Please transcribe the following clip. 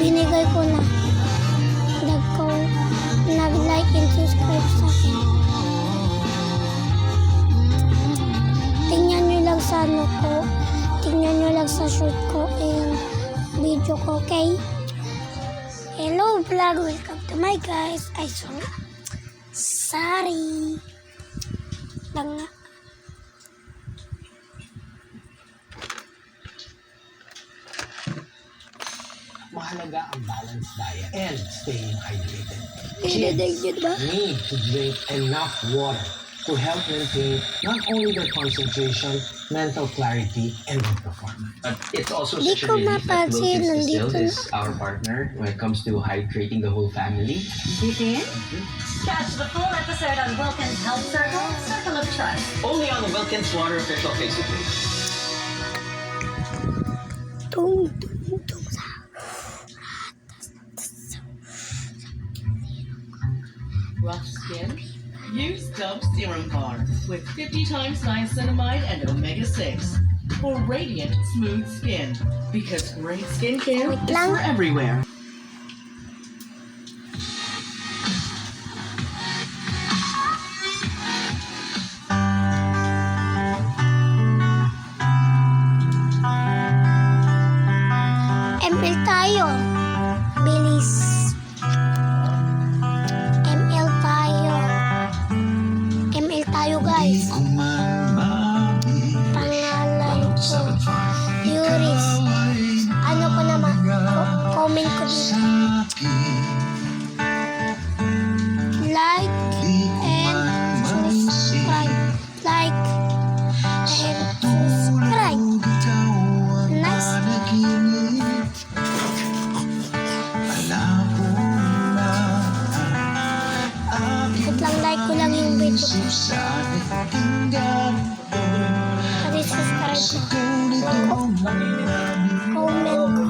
binigay ko na. Nag-like and subscribe sa akin. Tingnan nyo lang sa ano ko. Tingnan nyo lang sa shoot ko and video ko, okay? Hello vlog, welcome to my guys. Ay, sorry. Lang nga. Mahalaga ang balanced diet and staying hydrated. Kids need to drink enough water to help maintain not only their concentration, mental clarity, and their performance. But it's also Di such a ko relief that mapansin, Wilkins nandito Distilled is na. our partner when it comes to hydrating the whole family. Begin? Catch the full episode on Wilkins Health Circle, Circle of Trust. Only on the Wilkins Water official Facebook page. Tung, sa. Rough skin? Use Dove Serum Bar with 50 times niacinamide and omega-6 for radiant, smooth skin. Because great skincare Wait is lang. for everywhere. ML tayo. Bilis. ML tayo. ML tayo, guys. Pangalan ko. Yuris. Ano ko naman? Comment ko dito. Like and subscribe. Like and subscribe. Nice. Wait lang, like ko lang yung video ko. Pati subscribe ko. Comment ko.